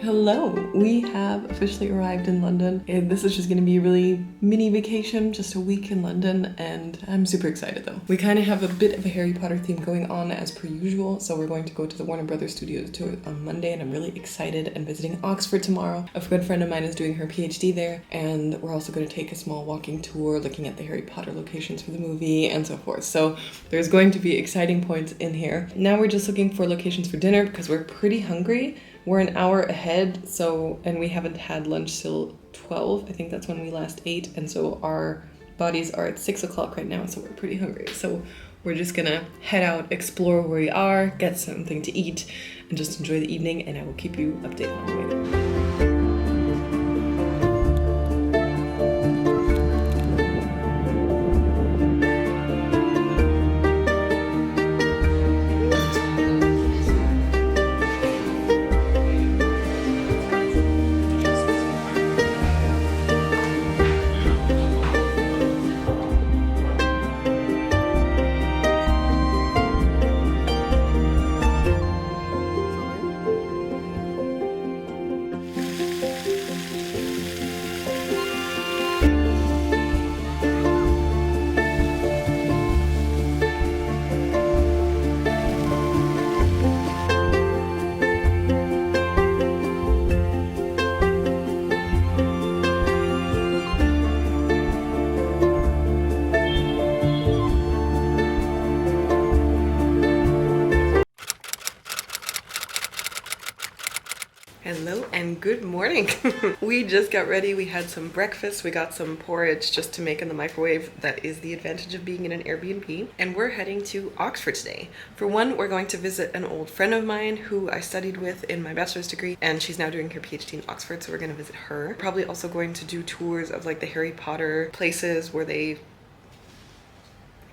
Hello! We have officially arrived in London, and this is just going to be a really mini vacation, just a week in London, and I'm super excited though. We kind of have a bit of a Harry Potter theme going on as per usual, so we're going to go to the Warner Brothers Studios tour on Monday, and I'm really excited. And visiting Oxford tomorrow. A good friend of mine is doing her PhD there, and we're also going to take a small walking tour looking at the Harry Potter locations for the movie and so forth. So there's going to be exciting points in here. Now we're just looking for locations for dinner because we're pretty hungry. We're an hour ahead, and we haven't had lunch till 12. I think that's when we last ate, and so our bodies are at 6 o'clock right now, so we're pretty hungry. So we're just gonna head out, explore where we are, get something to eat, and just enjoy the evening, and I will keep you updated on the way there. Hello and good morning. We just got ready. We had some breakfast. We got some porridge just to make in the microwave. That is the advantage of being in an Airbnb. And we're heading to Oxford today. For one, we're going to visit an old friend of mine who I studied with in my bachelor's degree, and she's now doing her PhD in Oxford, so we're going to visit her. Probably also going to do tours of like the Harry Potter places where they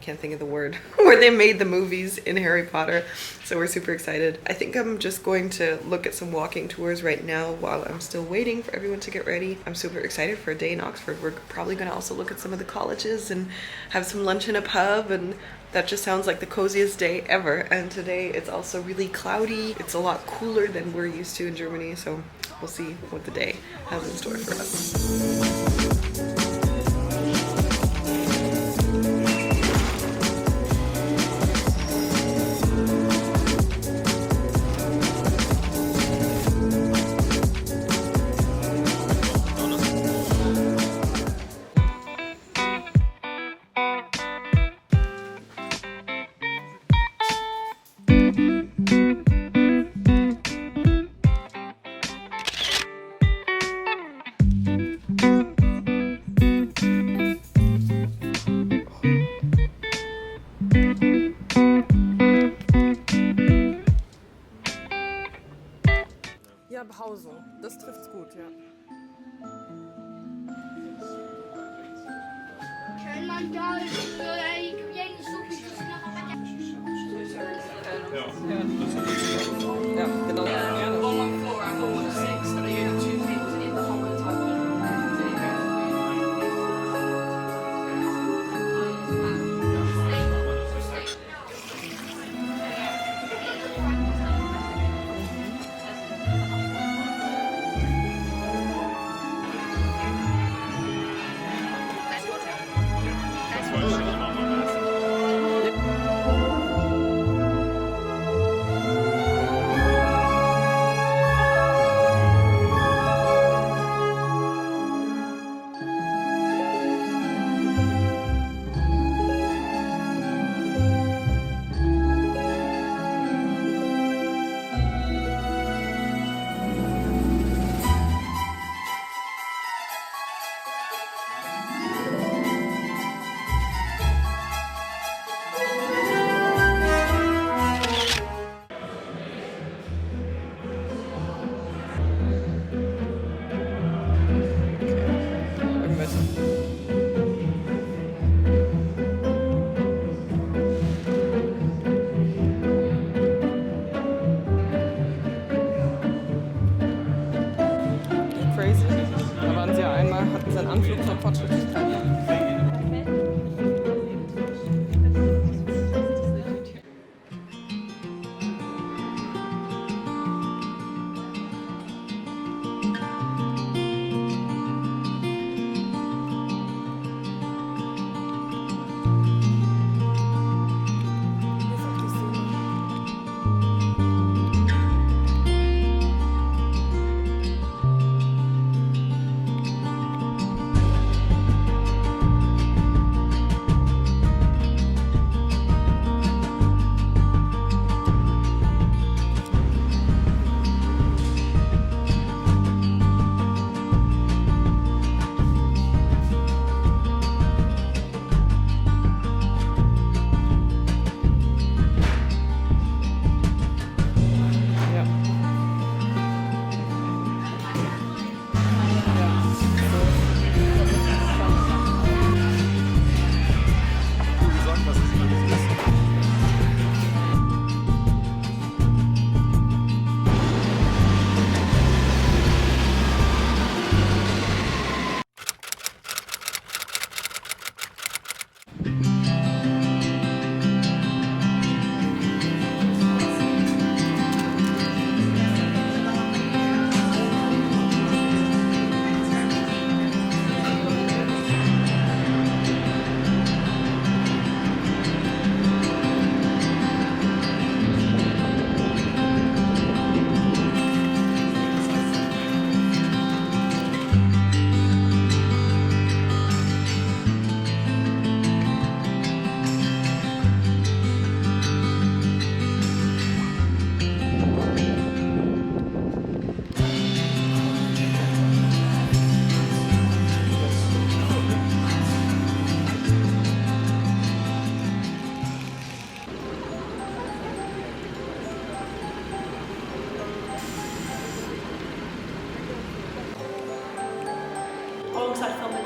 can't think of the word, where they made the movies in Harry Potter. So we're super excited. I think I'm just going to look at some walking tours right now while I'm still waiting for everyone to get ready. I'm super excited for a day in Oxford. We're probably going to also look at some of the colleges and have some lunch in a pub, and that just sounds like the coziest day ever. And today it's also really cloudy. It's a lot cooler than we're used to in Germany, so we'll see what the day has in store for us. Ja, Behausung. Das trifft's gut, ja. Ja, genau.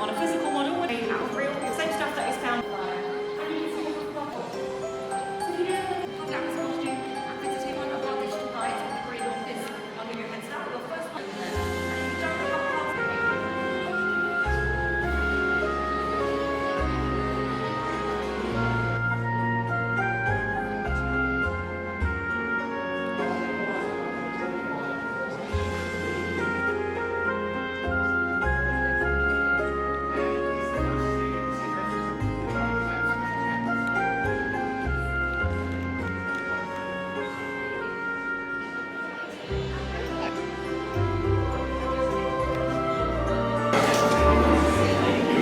on a physical model would be out of real, the same stuff that is found.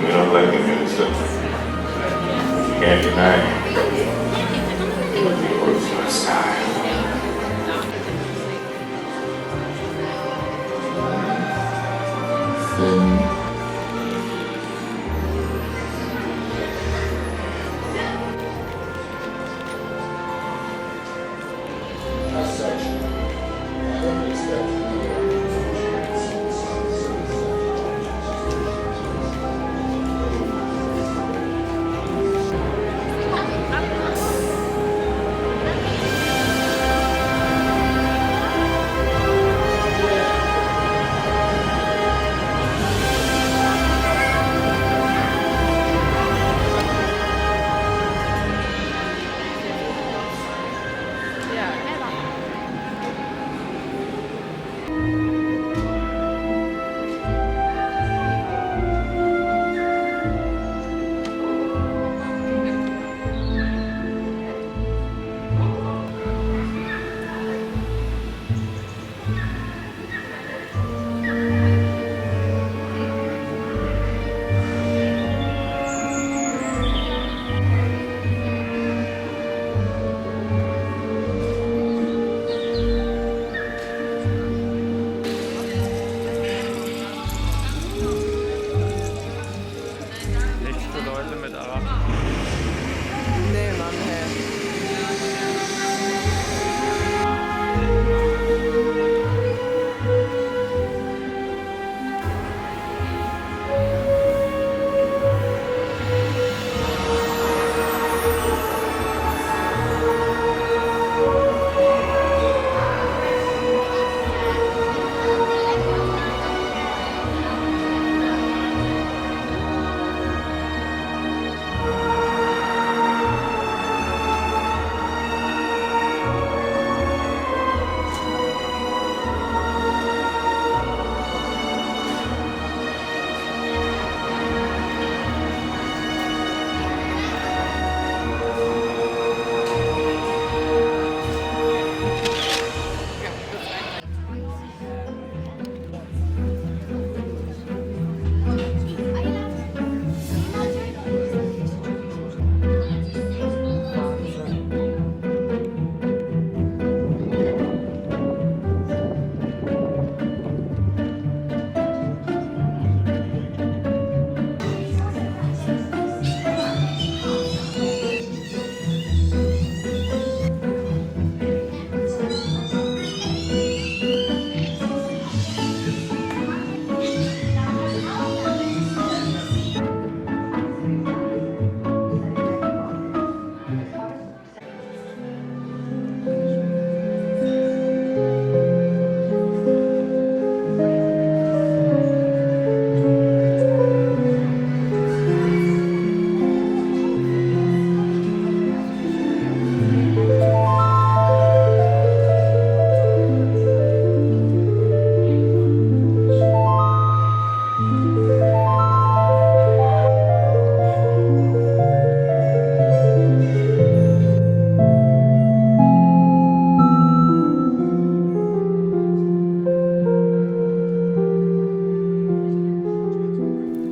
We don't like the minister. You can't deny it. It works my style.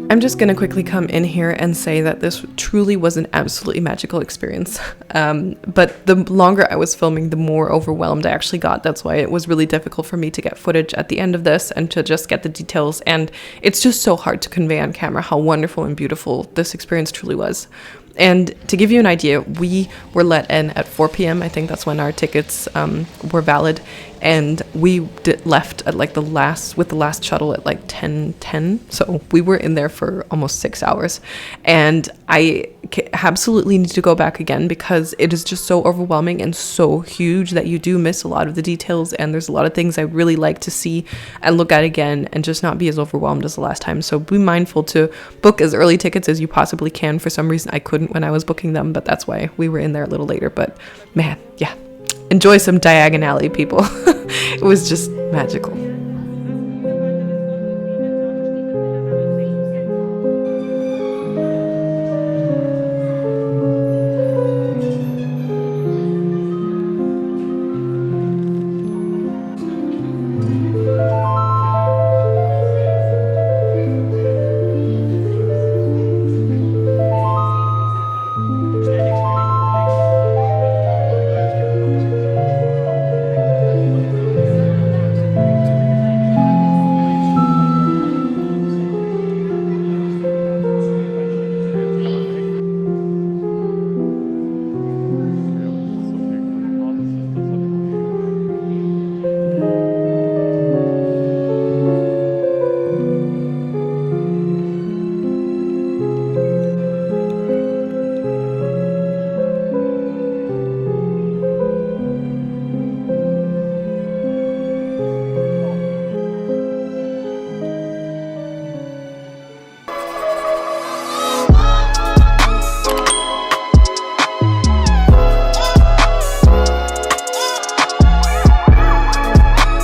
I'm just going to quickly come in here and say that this truly was an absolutely magical experience. But the longer I was filming, the more overwhelmed I actually got. That's why it was really difficult for me to get footage at the end of this and to just get the details. And it's just so hard to convey on camera how wonderful and beautiful this experience truly was. And to give you an idea, we were let in at 4 p.m. I think that's when our tickets were valid. And we left at like the last shuttle at like 10:10. So we were in there for almost 6 hours. And I absolutely need to go back again because it is just so overwhelming and so huge that you do miss a lot of the details. And there's a lot of things I really like to see and look at again and just not be as overwhelmed as the last time. So be mindful to book as early tickets as you possibly can. For some reason, I couldn't when I was booking them, but that's why we were in there a little later. But man, yeah. Enjoy some Diagon Alley, people. It was just magical.